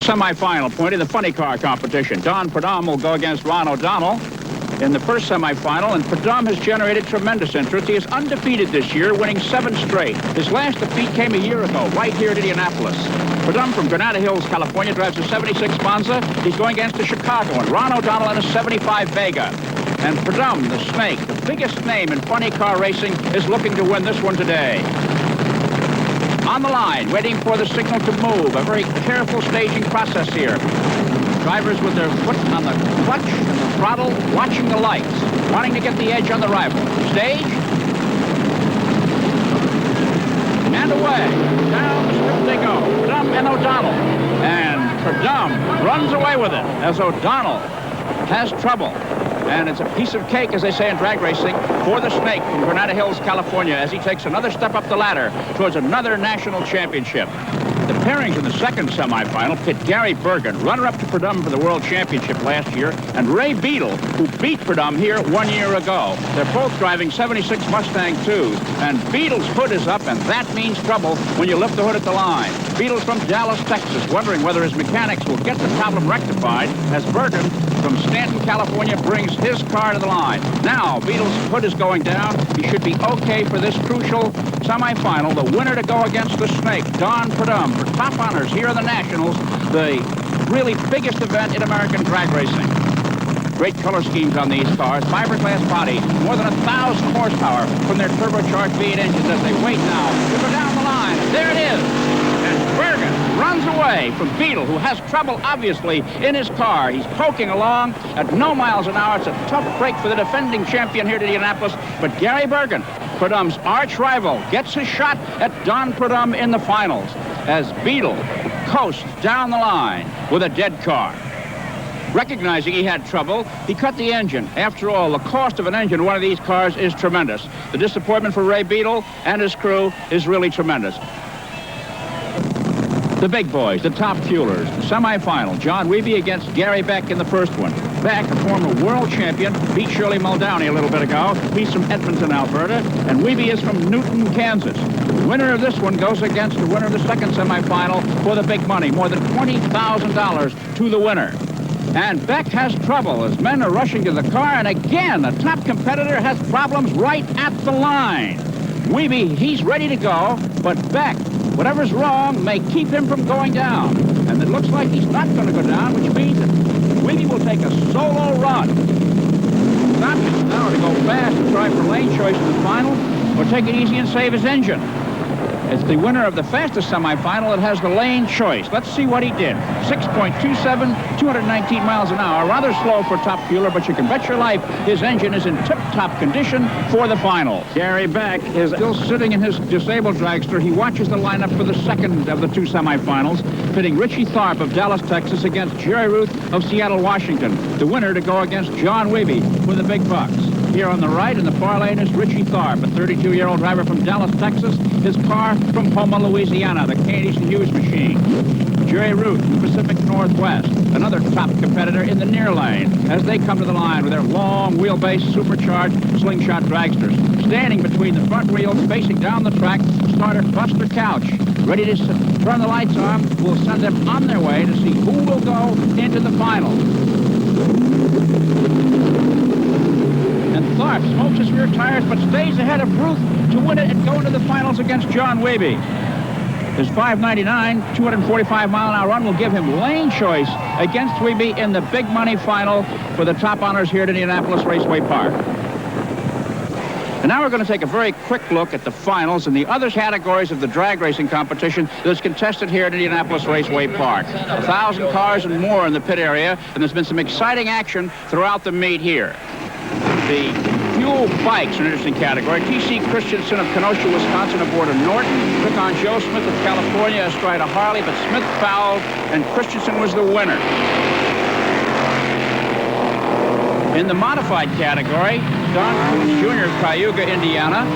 semifinal point of the funny car competition. Don Purdom will go against Ron O'Donnell in the first semifinal, and Purdom has generated tremendous interest. He is undefeated this year, winning 7 straight. His last defeat came a year ago, right here at Indianapolis. Purdom from Granada Hills, California, drives a 76 Monza. He's going against a Chicago one. Ron O'Donnell in a 75 Vega. And Purdom, the Snake, the biggest name in funny car racing, is looking to win this one today. On the line, waiting for the signal to move. A very careful staging process here. Drivers with their foot on the clutch and the throttle, watching the lights, wanting to get the edge on the rival. Stage. And away. Down the strip they go. Purdom and O'Donnell. And Purdom runs away with it as O'Donnell has trouble. And it's a piece of cake, as they say in drag racing, for the Snake from Granada Hills, California, as he takes another step up the ladder towards another national championship. The pairings in the second semifinal pit Gary Bergen, runner-up to Purdom for the World Championship last year, and Ray Beadle, who beat Purdom here 1 year ago. They're both driving 76 Mustang 2s, and Beadle's hood is up, and that means trouble when you lift the hood at the line. Beadle's from Dallas, Texas, wondering whether his mechanics will get the problem rectified as Bergen from Stanton, California, brings his car to the line. Now, Beadle's hood is going down. He should be okay for this crucial semifinal. The winner to go against the Snake, Don Purdom, for top honors here in the Nationals, the really biggest event in American drag racing. Great color schemes on these cars, fiberglass body, more than 1,000 horsepower from their turbocharged V8 engines as they wait now to go down the line. There it is. And Bergen runs away from Beadle, who has trouble, obviously, in his car. He's poking along at no miles an hour. It's a tough break for the defending champion here at Indianapolis. But Gary Bergen, Purdom's arch rival, gets his shot at Don Purdom in the finals as Beadle coasts down the line with a dead car. Recognizing he had trouble, he cut the engine. After all, the cost of an engine in one of these cars is tremendous. The disappointment for Ray Beadle and his crew is really tremendous. The big boys, the top fuelers, the semifinal. John Wiebe against Gary Beck in the first one. Beck, a former world champion, beat Shirley Muldowney a little bit ago. He's from Edmonton, Alberta, and Wiebe is from Newton, Kansas. The winner of this one goes against the winner of the second semifinal for the big money, more than $20,000 to the winner. And Beck has trouble as men are rushing to the car, and again, the top competitor has problems right at the line. Wiebe, he's ready to go, but Beck, whatever's wrong, may keep him from going down. And it looks like he's not going to go down, which means that Wiebe will take a solo run. His options now are to go fast and try for lane choice in the final, or take it easy and save his engine. It's the winner of the fastest semifinal that has the lane choice. Let's see what he did. 6.27, 219 miles an hour. Rather slow for top fueler, but you can bet your life his engine is in tip-top condition for the final. Gary Beck is still sitting in his disabled dragster. He watches the lineup for the second of the two semifinals, pitting Richie Tharp of Dallas, Texas, against Jerry Ruth of Seattle, Washington. The winner to go against John Wiebe with the big bucks. Here on the right in the far lane is Richie Tharp, a 32-year-old driver from Dallas, Texas. His car from Houma, Louisiana, the Candies and Hughes machine. Jerry Root from the Pacific Northwest, another top competitor in the near lane, as they come to the line with their long wheelbase supercharged slingshot dragsters. Standing between the front wheels, facing down the track, starter Buster Couch, ready to turn the lights on. We'll send them on their way to see who will go into the final. And Tharp smokes his rear tires, but stays ahead of Ruth to win it and go into the finals against John Wiebe. His 599, 245-mile-an-hour run will give him lane choice against Wiebe in the big money final for the top honors here at Indianapolis Raceway Park. And now we're going to take a very quick look at the finals and the other categories of the drag racing competition that's contested here at Indianapolis Raceway Park. 1,000 cars and more in the pit area, and there's been some exciting action throughout the meet here. The fuel bikes are an interesting category. T.C. Christensen of Kenosha, Wisconsin, aboard a Norton, took on Joe Smith of California astride a Harley, but Smith fouled, and Christensen was the winner. In the modified category, Don Coons Jr. of Cayuga, Indiana,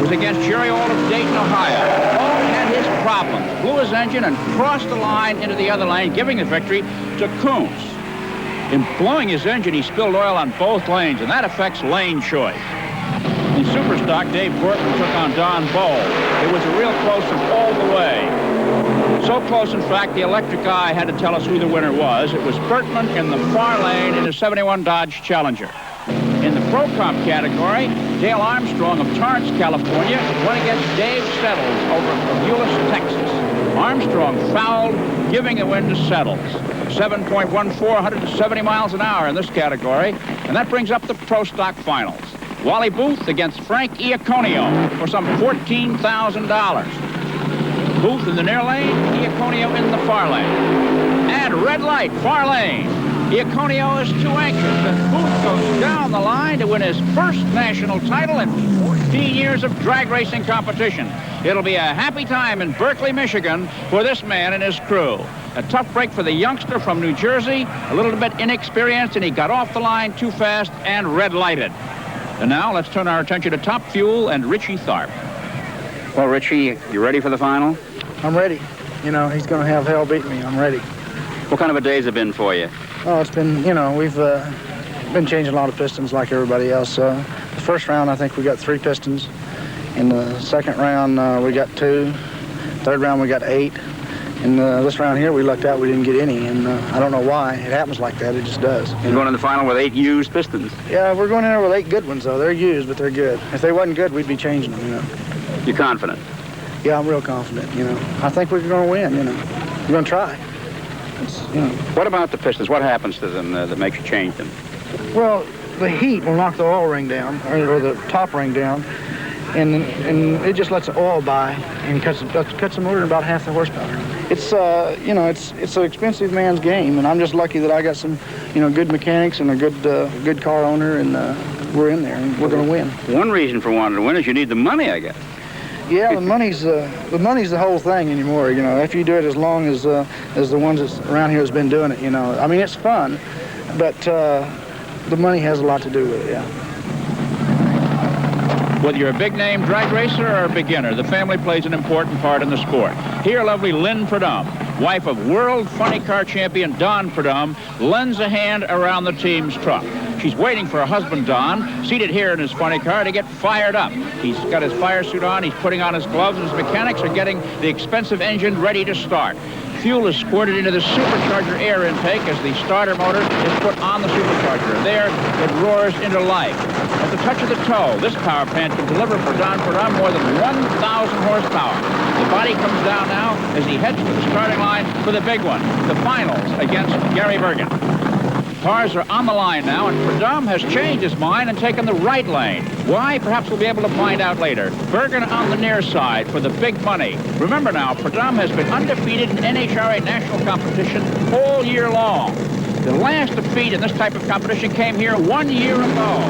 was against Jerry Ault of Dayton, Ohio. Ault had his problems, blew his engine, and crossed the line into the other lane, giving the victory to Coons. In blowing his engine, he spilled oil on both lanes, and that affects lane choice. In Superstock, Dave Portman took on Don Bowl. It was a real close-up all the way. So close, in fact, the electric eye had to tell us who the winner was. It was Bertman in the far lane in his 71 Dodge Challenger. In the Pro Comp category, Dale Armstrong of Torrance, California, went against Dave Settles over from Euless, Texas. Armstrong fouled, giving the win to Settles. 7.14, 170 miles an hour in this category. And that brings up the Pro Stock Finals. Wally Booth against Frank Iaconio for some $14,000. Booth in the near lane, Iaconio in the far lane. And red light, far lane. Iaconio is too anxious, and Booth goes down the line to win his first national title in 14 years of drag racing competition. It'll be a happy time in Berkeley, Michigan for this man and his crew. A tough break for the youngster from New Jersey, a little bit inexperienced, and he got off the line too fast and red-lighted. And now let's turn our attention to Top Fuel and Richie Tharp. Well, Richie, you ready for the final? I'm ready. You know, he's going to have hell beat me. I'm ready. What kind of a day's it been for you? Oh, it's been, you know, we've been changing a lot of pistons like everybody else. The first round, I think we got 3 pistons. In the second round, we got 2. Third round, we got 8. And this round here, we lucked out we didn't get any. And I don't know why. It happens like that. It just does. You're going in the final with 8 used pistons? Yeah, we're going in there with 8 good ones, though. They're used, but they're good. If they wasn't good, we'd be changing them, you know. You're confident? Yeah, I'm real confident, you know. I think we're going to win, you know. We're going to try. You know. What about the pistons? What happens to them that makes you change them? Well, the heat will knock the oil ring down, or the top ring down, and it just lets the oil by and cuts the motor in about half the horsepower. It's you know, it's an expensive man's game, and I'm just lucky that I got some, you know, good mechanics and a good car owner, and we're in there and we're going to win. One reason for wanting to win is you need the money, I guess. Yeah, the money's the whole thing anymore. You know, if you do it as long as the ones that's around here has been doing it. You know, I mean, it's fun, but the money has a lot to do with it. Yeah. Whether you're a big-name drag racer or a beginner, the family plays an important part in the sport. Here, lovely Lynn Purdom, wife of world funny car champion Don Purdom, lends a hand around the team's truck. She's waiting for her husband, Don, seated here in his funny car, to get fired up. He's got his fire suit on, he's putting on his gloves, and his mechanics are getting the expensive engine ready to start. Fuel is squirted into the supercharger air intake as the starter motor is put on the supercharger. There, it roars into life. At the touch of the toe, this power plant can deliver for Don Purdom more than 1,000 horsepower. The body comes down now as he heads to the starting line for the big one, the finals against Gary Bergen. Cars are on the line now, and Purdom has changed his mind and taken the right lane. Why? Perhaps we'll be able to find out later. Bergen on the near side for the big money. Remember now, Purdom has been undefeated in NHRA national competition all year long. The last defeat in this type of competition came here 1 year ago.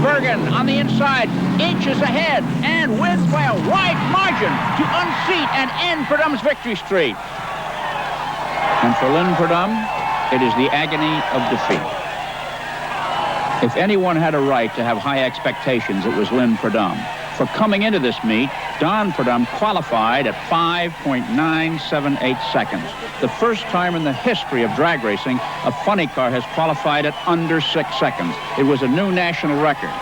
Bergen on the inside, inches ahead, and wins by a wide margin to unseat and end Purdom's victory streak. And for Lynn Purdom, it is the agony of defeat. If anyone had a right to have high expectations, it was Lynn Purdom. For coming into this meet, Don Purdom qualified at 5.978 seconds. The first time in the history of drag racing, a funny car has qualified at under 6 seconds. It was a new national record.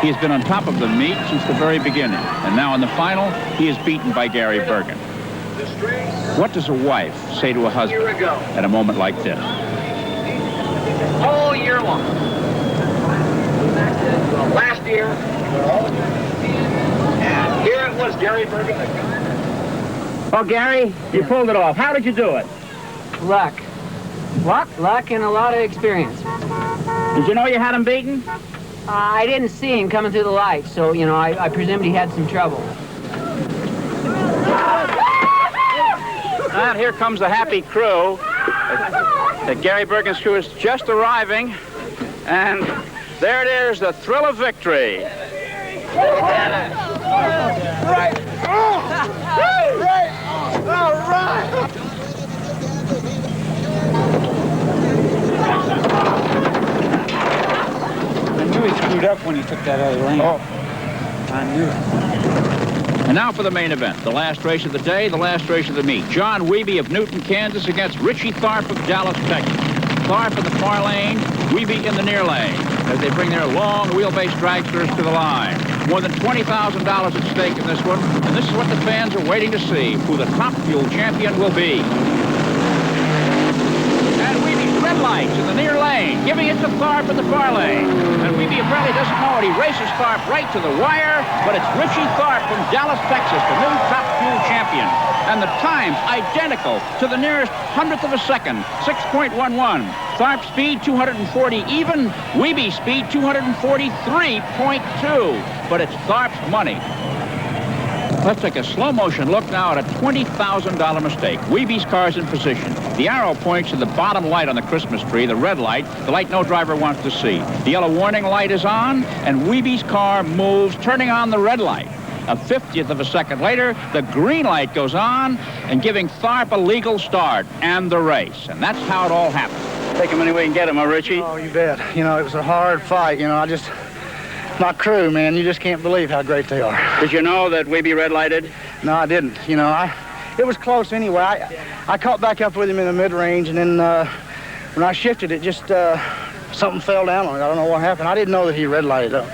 He has been on top of the meet since the very beginning. And now in the final, he is beaten by Gary Bergen. What does a wife say to a husband at a moment like this? All year long. Last year, and here it was, Gary Bergen. Oh, Gary, you pulled it off. How did you do it? Luck. Luck and a lot of experience. Did you know you had him beaten? I didn't see him coming through the lights, so, you know, I presumed he had some trouble. And here comes the happy crew. That Gary Bergen's crew is just arriving. And there it is, the thrill of victory. Right. All right. I knew he screwed up when he took that other lane. Oh, I knew it. And now for the main event, the last race of the day, the last race of the meet. John Wiebe of Newton, Kansas against Richie Tharp of Dallas, Texas. Tharp in the far lane, Wiebe in the near lane as they bring their long wheelbase dragsters to the line. More than $20,000 at stake in this one, and this is what the fans are waiting to see, who the top fuel champion will be. And Weeby's red lights in the near lane, giving it to Tharp in the far lane. And Weeby apparently doesn't know it. He races Tharp right to the wire, but it's Richie Tharp from Dallas, Texas, the new top fuel champion. And the time's identical to the nearest hundredth of a second, 6.11. Tharp speed, 240 even. Weeby speed, 243.2. But it's Tharp's money. Let's take a slow motion look now at a $20,000 mistake. Weeby's car's in position. The arrow points to the bottom light on the Christmas tree, the red light, the light no driver wants to see. The yellow warning light is on, and Weeby's car moves, turning on the red light. A 50th of a second later, the green light goes on and giving Tharp a legal start and the race. And that's how it all happened. Take him any way you can get him, huh, Richie? Oh, you bet. You know, it was a hard fight. You know, my crew, man, you just can't believe how great they are. Did you know that Weeby red lighted? No, I didn't. You know, it was close anyway. I caught back up with him in the mid-range, and then when I shifted, it just, something fell down on it. I don't know what happened. I didn't know that he red lighted up.